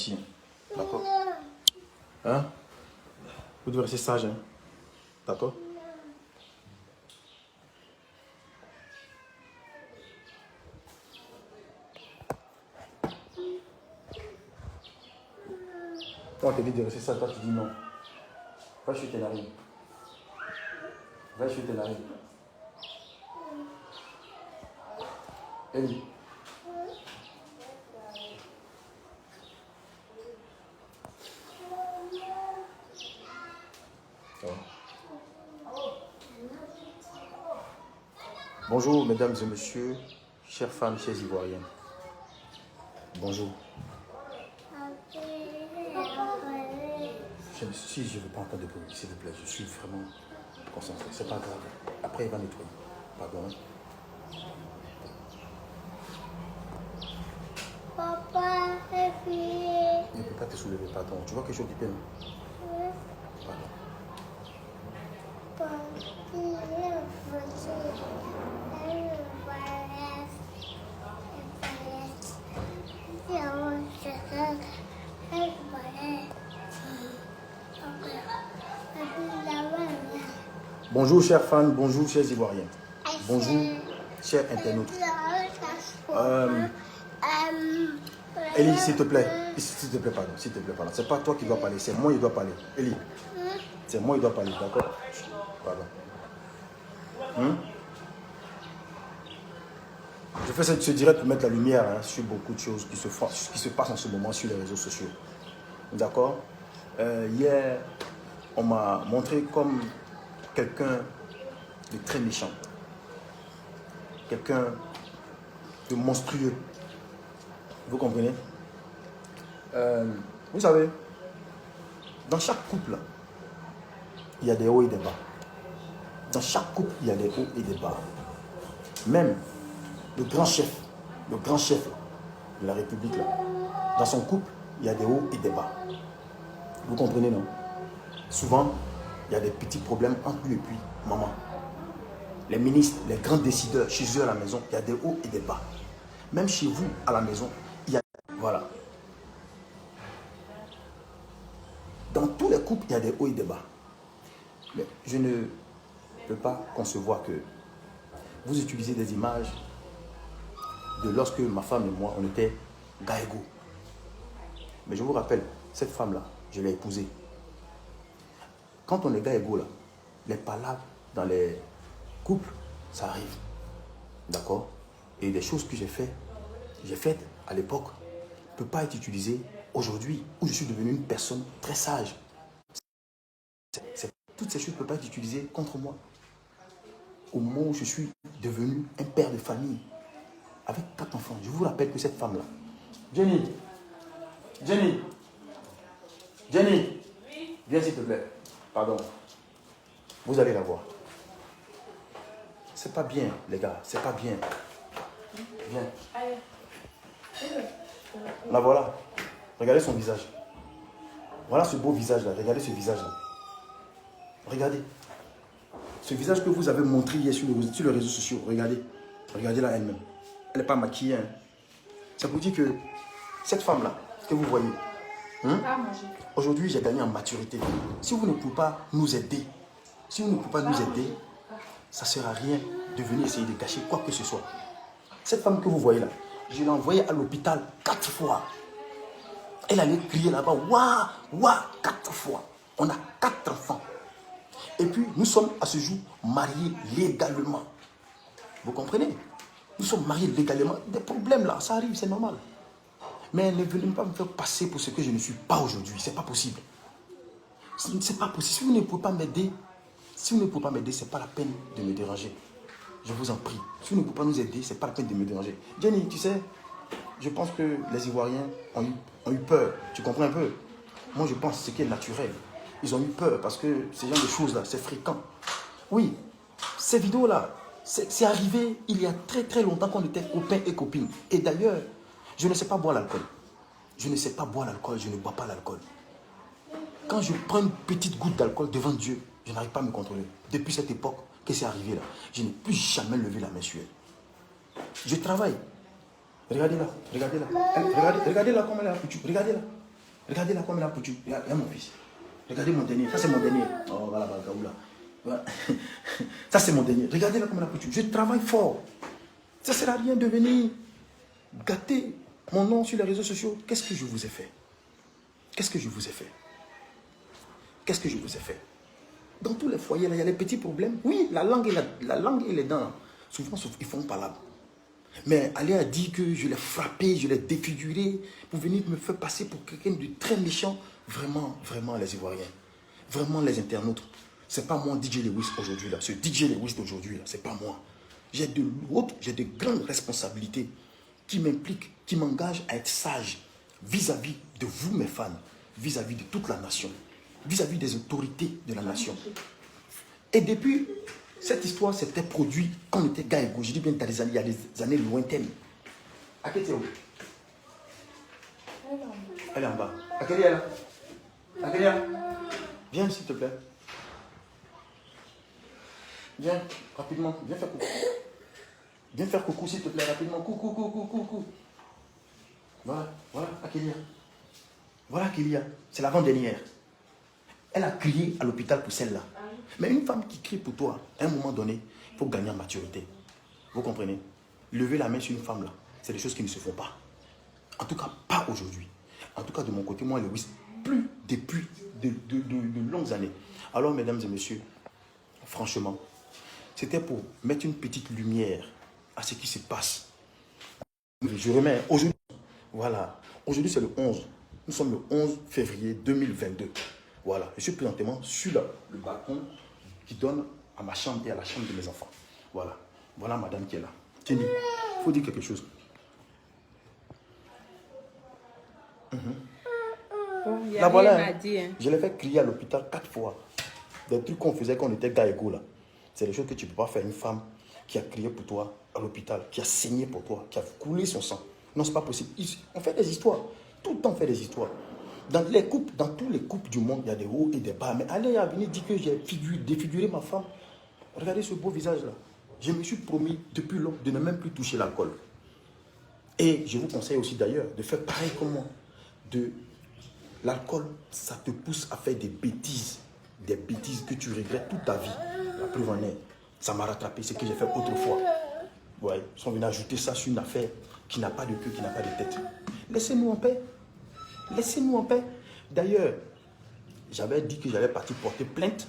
Ici. D'accord? Hein? Vous devez rester sage, hein? D'accord? Quand on te dit de rester sage, toi tu dis non. Va chuter la rime. Va chuter la rime. Ellie. Bonjour, mesdames et messieurs, chères femmes, chers Ivoiriens. Bonjour. Si je ne veux pas entendre de bruit, s'il vous plaît, je suis vraiment concentré. C'est pas grave. Après, il va nettoyer. Pardon. Papa, réveillez. Il ne peut pas te soulever, pardon. Tu vois que je suis occupé, non? Oui. Pardon. Bonjour, chers fans. Bonjour, chers Ivoiriens. Bonjour, chers internautes. Elie, s'il te plaît. S'il te plaît, pardon. S'il te plaît, pardon. C'est pas toi qui dois parler, c'est moi qui dois parler. Elie, c'est moi qui dois parler, d'accord? Pardon. Je fais ce direct pour mettre la lumière sur beaucoup de choses qui se passent en ce moment sur les réseaux sociaux. D'accord? Hier, on m'a montré comme quelqu'un de très méchant. Quelqu'un de monstrueux. Vous comprenez? Vous savez, dans chaque couple, il y a des hauts et des bas. Dans chaque couple, il y a des hauts et des bas. Même le grand chef de la République, là, dans son couple, il y a des hauts et des bas. Vous comprenez, non? Souvent, il y a des petits problèmes entre lui et puis maman. Les ministres, les grands décideurs, chez eux à la maison, il y a des hauts et des bas. Même chez vous, à la maison, il y a... Voilà. Dans tous les couples, il y a des hauts et des bas. Mais je ne peux pas concevoir que vous utilisez des images de lorsque ma femme et moi, on était gars égaux. Mais je vous rappelle, cette femme-là, je l'ai épousée. Quand on est gars égaux, là, les palabres dans les couples, ça arrive. D'accord? Et des choses que j'ai faites à l'époque, ne peuvent pas être utilisées aujourd'hui, où je suis devenu une personne très sage. Toutes ces choses ne peuvent pas être utilisées contre moi. Au moment où je suis devenu un père de famille, avec 4 enfants. Je vous rappelle que cette femme-là, Jenny, viens s'il te plaît. Pardon. Vous allez la voir. C'est pas bien, les gars, c'est pas bien. Viens. La voilà. Regardez son visage. Voilà ce beau visage-là. Regardez ce visage-là. Regardez. Ce visage que vous avez montré hier sur les réseaux sociaux. Regardez. Regardez-la elle-même. Elle n'est pas maquillée. Hein. Ça vous dit que cette femme-là, que vous voyez, aujourd'hui, j'ai gagné en maturité. Si vous ne pouvez pas nous aider, ça ne sert à rien de venir essayer de cacher quoi que ce soit. Cette femme que vous voyez là, je l'ai envoyée à l'hôpital 4 fois. Elle allait crier là-bas, waouh, 4 fois. On a 4 enfants. Et puis, nous sommes à ce jour mariés légalement. Vous comprenez? Nous sommes mariés légalement. Des problèmes là, ça arrive, c'est normal. Mais ne venez pas me faire passer pour ce que je ne suis pas aujourd'hui. C'est pas possible. C'est pas possible. Si vous ne pouvez pas m'aider, c'est pas la peine de me déranger. Je vous en prie. Si vous ne pouvez pas nous aider, c'est pas la peine de me déranger. Jenny, tu sais, je pense que les Ivoiriens ont eu peur. Tu comprends un peu? Moi, je pense que ce qui est naturel. Ils ont eu peur parce que ce genre de choses-là, c'est fréquent. Oui, ces vidéos-là, c'est arrivé il y a très très longtemps qu'on était copains et copines. Et d'ailleurs, je ne sais pas boire l'alcool. Je ne bois pas l'alcool. Quand je prends une petite goutte d'alcool devant Dieu, je n'arrive pas à me contrôler. Depuis cette époque que c'est arrivé là, je n'ai plus jamais levé la main sur elle. Je travaille. Regardez-la. Regardez-la comme elle est foutue. Regardez-la. Regardez là comme elle a foutu. Il y a mon fils. Regardez mon dernier. Ça, c'est mon dernier. Oh, voilà, voilà. Voilà. Ça, c'est mon dernier. Regardez là comme elle a foutu. Je travaille fort. Ça ne sert à rien de venir gâter mon nom sur les réseaux sociaux. Qu'est-ce que je vous ai fait? Qu'est-ce que je vous ai fait? Qu'est-ce que je vous ai fait? Dans tous les foyers, là, il y a des petits problèmes. Oui, la langue et les dents, souvent, ils font pas là. Mais aller a dit que je l'ai frappé, je l'ai défiguré pour venir me faire passer pour quelqu'un de très méchant. Vraiment, vraiment, les Ivoiriens. Vraiment, les internautes. C'est pas moi, DJ Lewis, aujourd'hui, là. Ce DJ Lewis d'aujourd'hui, là, c'est pas moi. J'ai de grandes responsabilités qui m'impliquent, qui m'engagent à être sage vis-à-vis de vous, mes fans, vis-à-vis de toute la nation, vis-à-vis des autorités de la nation. Et depuis, cette histoire s'était produite quand on était Gaïgo. Je dis bien dans il y a des années lointaines. À quelle est où? Elle est en bas. À quelle est là? À quelle est? Viens, s'il te plaît. Viens, rapidement. Viens faire coucou. Viens faire coucou, s'il te plaît, rapidement. Coucou, coucou, coucou. Voilà, voilà, Akélia. Voilà Akélia. C'est l'avant-dernière. Elle a crié à l'hôpital pour celle-là. Mais une femme qui crie pour toi, à un moment donné, il faut gagner en maturité. Vous comprenez? Lever la main sur une femme, là, c'est des choses qui ne se font pas. En tout cas, pas aujourd'hui. En tout cas, de mon côté, moi, Lewis, plus depuis de longues années. Alors, mesdames et messieurs, franchement, c'était pour mettre une petite lumière à ce qui se passe. Je remets aujourd'hui, voilà, aujourd'hui c'est le 11. Nous sommes le 11 février 2022. Voilà, je suis présentement sur le balcon qui donne à ma chambre et à la chambre de mes enfants. Voilà, voilà madame qui est là. Tiens, il faut dire quelque chose. Là voilà, je l'ai fait crier à l'hôpital 4 fois. Des trucs qu'on faisait quand on était gars égaux là. C'est des choses que tu ne peux pas faire à une femme qui a crié pour toi à l'hôpital, qui a saigné pour toi, qui a coulé son sang. Non, c'est pas possible. On fait des histoires. Tout le temps, on fait des histoires. Dans les couples, dans tous les couples du monde, il y a des hauts et des bas. Mais allez à venir dire que j'ai défiguré ma femme. Regardez ce beau visage-là. Je me suis promis depuis longtemps de ne même plus toucher l'alcool. Et je vous conseille aussi d'ailleurs de faire pareil comme moi. L'alcool, ça te pousse à faire des bêtises que tu regrettes toute ta vie. La preuve en est, ça m'a rattrapé ce que j'ai fait autrefois. Ouais, ils sont venus ajouter ça sur une affaire qui n'a pas de queue, qui n'a pas de tête. Laissez-nous en paix. Laissez-nous en paix. D'ailleurs, j'avais dit que j'allais partir porter plainte,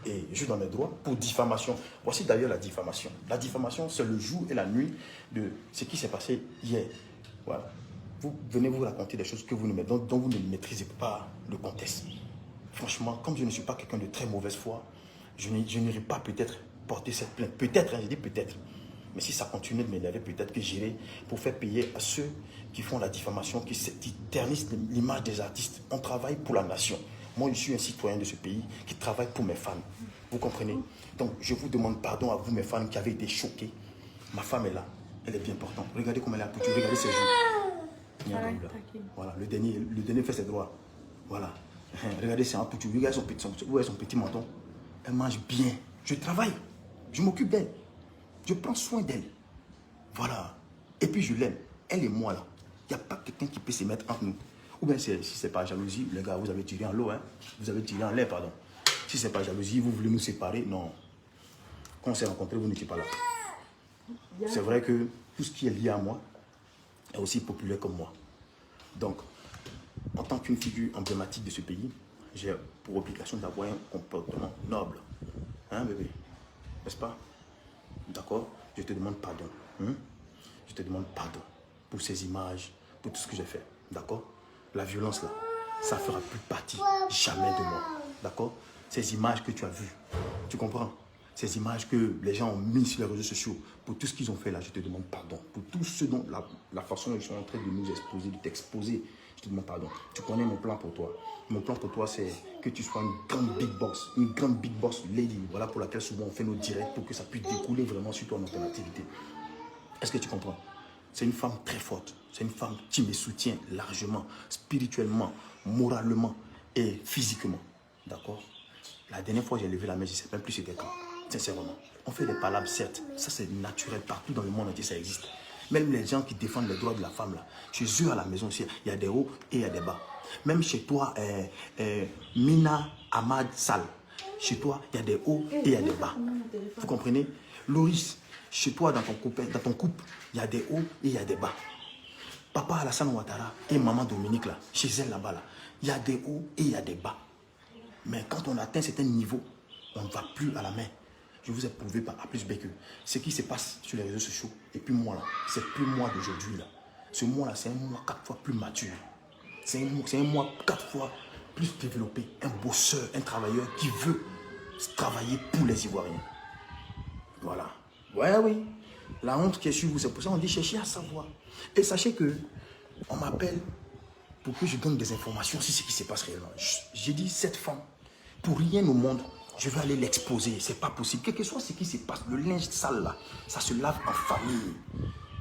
et je suis dans mes droits, pour diffamation. Voici d'ailleurs la diffamation. La diffamation, c'est le jour et la nuit de ce qui s'est passé hier. Voilà. Vous venez vous raconter des choses que dont vous ne maîtrisez pas le contexte. Franchement, comme je ne suis pas quelqu'un de très mauvaise foi, je n'irai pas peut-être porter cette plainte. Peut-être, hein, je dis peut-être. Mais si ça continue de m'énerver, peut-être que j'irai pour faire payer à ceux qui font la diffamation, qui ternissent l'image des artistes. On travaille pour la nation. Moi, je suis un citoyen de ce pays qui travaille pour mes fans. Vous comprenez? Donc, je vous demande pardon à vous, mes fans, qui avez été choqués. Ma femme est là. Elle est bien portante. Regardez comment elle a poutu. Regardez ses joues. Voilà, le dernier fait ses droits. Voilà. Regardez, c'est un poutu. Regardez son petit menton. Elle mange bien. Je travaille. Je m'occupe d'elle. Je prends soin d'elle. Voilà. Et puis je l'aime. Elle et moi là. Il n'y a pas quelqu'un qui peut se mettre entre nous. Ou bien si ce n'est pas jalousie, les gars, vous avez tiré en l'eau. Hein? Vous avez tiré en l'air, pardon. Si ce n'est pas jalousie, vous voulez nous séparer, non. Quand on s'est rencontrés, vous n'étiez pas là. C'est vrai que tout ce qui est lié à moi est aussi populaire comme moi. Donc, en tant qu'une figure emblématique de ce pays, j'ai pour obligation d'avoir un comportement noble. Hein, bébé? N'est-ce pas? D'accord? Je te demande pardon. Je te demande pardon pour ces images, pour tout ce que j'ai fait. D'accord? La violence là, ça ne fera plus partie jamais de moi. D'accord? Ces images que tu as vues, tu comprends? Ces images que les gens ont mises sur les réseaux sociaux, pour tout ce qu'ils ont fait là, je te demande pardon. Pour tout ce dont la façon dont ils sont en train de nous exposer, de t'exposer, je te demande pardon. Tu connais mon plan pour toi. Mon plan pour toi, c'est que tu sois une grande big boss lady. Voilà pour laquelle souvent on fait nos directs pour que ça puisse découler vraiment sur toi dans ton activité. Est-ce que tu comprends? C'est une femme très forte. C'est une femme qui me soutient largement, spirituellement, moralement et physiquement. D'accord? La dernière fois, j'ai levé la main, je ne sais même plus c'était quand. Sincèrement. On fait des palabres, certes. Ça, c'est naturel. Partout dans le monde entier, ça existe. Même les gens qui défendent les droits de la femme, là, chez eux à la maison aussi, il y a des hauts et il y a des bas. Même chez toi, Mina Ahmad Sal, chez toi, il y a des hauts et il y a des bas. Vous comprenez? Loris, chez toi, dans ton couple, il y a des hauts et il y a des bas. Papa Alassane Ouattara et maman Dominique, là, chez elle là-bas, là, il y a des hauts et il y a des bas. Mais quand on atteint un certain niveau, on ne va plus à la main. Je vous ai prouvé par A plus B que ce qui se passe sur les réseaux sociaux, et puis moi là, c'est plus moi d'aujourd'hui là. Ce moi là, c'est un moi 4 fois plus mature. C'est un moi 4 fois plus développé. Un bosseur, un travailleur qui veut travailler pour les Ivoiriens. Voilà. Ouais, oui. La honte qui est sur vous, c'est pour ça qu'on dit chercher à savoir. Et sachez que on m'appelle pour que je donne des informations sur ce qui se passe réellement. J'ai dit, cette femme, pour rien au monde, je vais aller l'exposer. C'est pas possible. Quel que soit ce qui se passe, le linge sale là, ça se lave en famille.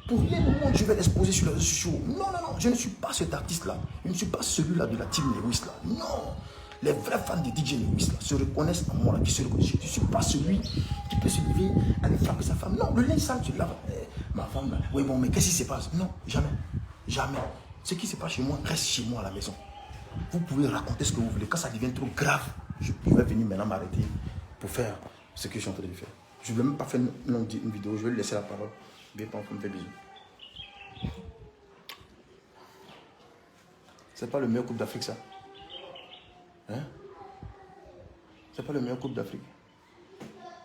Pour rien au monde, je vais l'exposer sur les réseaux sociaux. Non, non, non, je ne suis pas cet artiste-là. Je ne suis pas celui-là de la team Lewis là. Non. Les vrais fans de DJ Lewis là se reconnaissent en moi là, qui se reconnaissent. Je ne suis pas celui qui peut se lever, aller frapper sa femme. Non, le linge sale se lave. Ma femme là, oui bon, mais qu'est-ce qui se passe? Non, jamais. Jamais. Ce qui se passe chez moi reste chez moi à la maison. Vous pouvez raconter ce que vous voulez. Quand ça devient trop grave, je vais venir maintenant m'arrêter pour faire ce que je suis en train de faire. Je ne vais même pas faire une vidéo, je vais lui laisser la parole. Bien, pas me faire bisous. C'est pas le meilleur couple d'Afrique, ça? Hein? C'est pas le meilleur couple d'Afrique?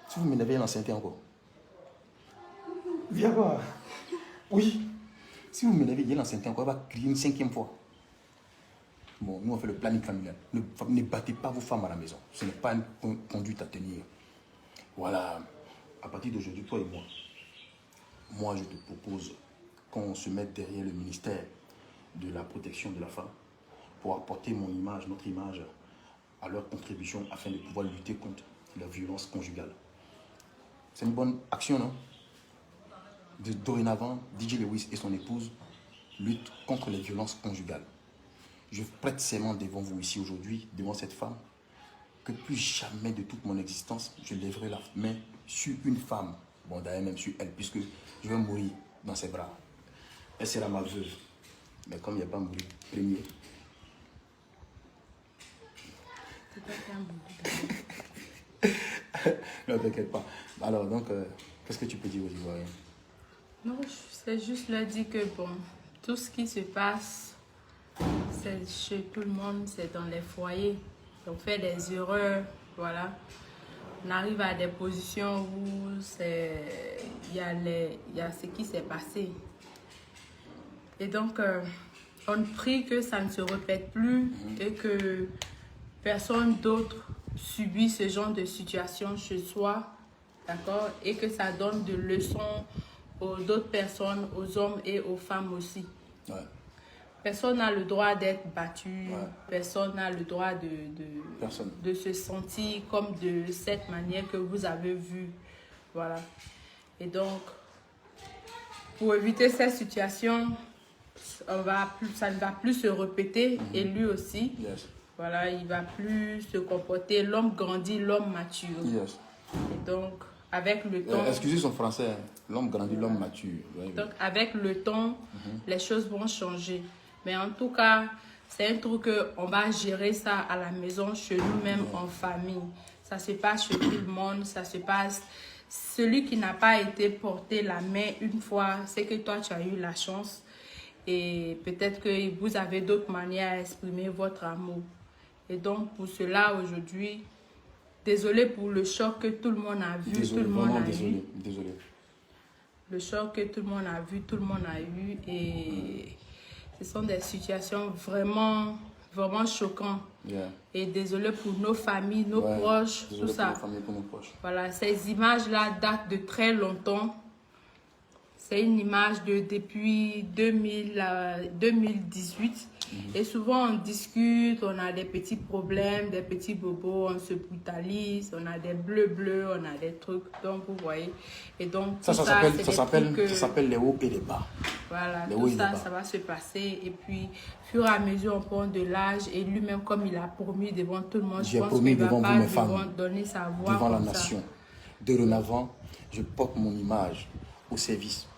Si vous m'énervez, l'ancienneté encore. Viens voir. Oui. Si vous m'énervez, il y a l'ancienneté encore, elle va crier une 5e fois. Bon, nous on fait le planning familial. Ne battez pas vos femmes à la maison. Ce n'est pas une conduite à tenir. Voilà. À partir d'aujourd'hui, toi et moi je te propose qu'on se mette derrière le ministère de la protection de la femme pour apporter mon image, notre image à leur contribution afin de pouvoir lutter contre la violence conjugale. C'est une bonne action, non? Dorénavant, DJ Lewis et son épouse luttent contre les violences conjugales. Je prête serment devant vous ici aujourd'hui, devant cette femme, que plus jamais de toute mon existence, je lèverai la main sur une femme. Bon, d'ailleurs même sur elle, puisque je vais mourir dans ses bras. Elle sera ma veuve. Mais comme il n'y a pas mouru, premier. Non, t'inquiète pas. Alors, donc, qu'est-ce que tu peux dire aux Ivoiriens? Non, c'est juste leur dire que bon, tout ce qui se passe, c'est chez tout le monde, c'est dans les foyers. On fait des erreurs, voilà. On arrive à des positions où il y a ce qui s'est passé. Et donc, on prie que ça ne se répète plus et que personne d'autre subit ce genre de situation chez soi, d'accord? Et que ça donne de leçons aux d'autres personnes, aux hommes et aux femmes aussi. Ouais. Personne n'a le droit d'être battu, Ouais. Personne n'a le droit de se sentir comme de cette manière que vous avez vu. Voilà. Et donc, pour éviter cette situation, ça ne va plus se répéter et lui aussi. Yes. Voilà, il ne va plus se comporter. L'homme grandit, l'homme mature. Yes. Et donc, avec le temps... excusez son français, hein. L'homme grandit, l'homme mature. Oui, donc, avec le temps, les choses vont changer. Mais en tout cas, c'est un truc qu'on va gérer ça à la maison, chez nous-mêmes, en famille. Ça se passe chez tout le monde, ça se passe... Celui qui n'a pas été porté la main une fois, c'est que toi, tu as eu la chance. Et peut-être que vous avez d'autres manières à exprimer votre amour. Et donc, pour cela, aujourd'hui, désolé pour le choc que tout le monde a vu, désolé, tout le monde a désolé, eu. désolé. Le choc que tout le monde a vu, tout le monde a eu. Et ce sont des situations vraiment, vraiment choquantes. Yeah. Et désolé pour nos familles, nos proches, tout ça. Pour nos familles, pour nos proches. Voilà, ces images-là datent de très longtemps. C'est une image depuis 2018. Et souvent, on discute, on a des petits problèmes, des petits bobos, on se brutalise, on a des bleus, on a des trucs. Donc, vous voyez. Et donc, Ça s'appelle les hauts et les bas. Voilà, les tout ça, bas. ça va se passer. Et puis, au fur et à mesure, on prend de l'âge. Et lui-même, comme il a promis devant tout le monde, je pense qu'il ne va pas donner sa voix devant la comme nation. ça. Dorénavant, je porte mon image au service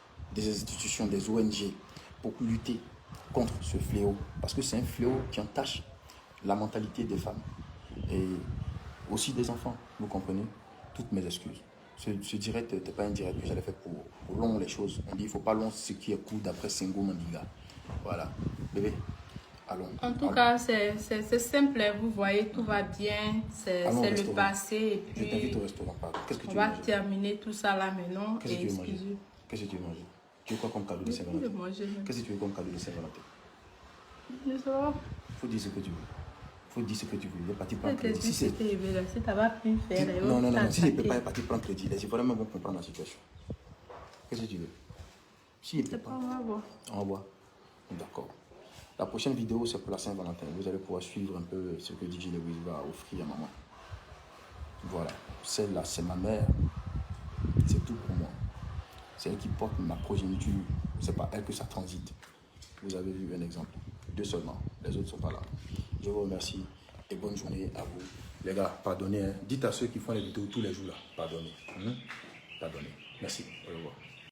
des institutions, des ONG pour lutter contre ce fléau. Parce que c'est un fléau qui entache la mentalité des femmes et aussi des enfants, vous comprenez? Toutes mes excuses. Ce direct n'était pas un direct que j'allais faire pour long les choses. On dit il ne faut pas long ce qui est court d'après Senghor Mandinga. Voilà. Bébé, allons. En tout cas, c'est simple, hein. Vous voyez, tout va bien, c'est le passé. Et Je t'invite puis, au restaurant, pardon. Qu'est-ce que tu on veux va manger? terminer tout ça là maintenant. Qu'est-ce que tu veux manger? Excusez. Qu'est-ce que tu veux manger? Tu veux quoi comme cadeau de Je Saint-Valentin? vais manger. Qu'est-ce que tu veux comme cadeau de Saint-Valentin? Je sais pas. Faut dire ce que tu veux. Faut dire ce que tu veux. Il est parti Je prendre t'ai crédit. dit Si que c'était là. Si tu n'as pas pu faire, les non, autres, si il ne peut t'attaquer. pas, il est parti prendre crédit. Les Ivoiriens vont comprendre la situation. Qu'est-ce que tu veux? S'il ne peut C'est pas, pas moi, bon. on va voir. D'accord. La prochaine vidéo, c'est pour la Saint-Valentin. Vous allez pouvoir suivre un peu ce que DJ Lewis va offrir à maman. Voilà. Celle-là, c'est ma mère. C'est tout pour moi. C'est elle qui porte ma progéniture. C'est pas elle que ça transite. Vous avez vu un exemple. 2 seulement. Les autres ne sont pas là. Je vous remercie et bonne journée à vous. Les gars, pardonnez. Hein. Dites à ceux qui font les vidéos tous les jours là. Pardonnez. Pardonnez. Merci. Au revoir.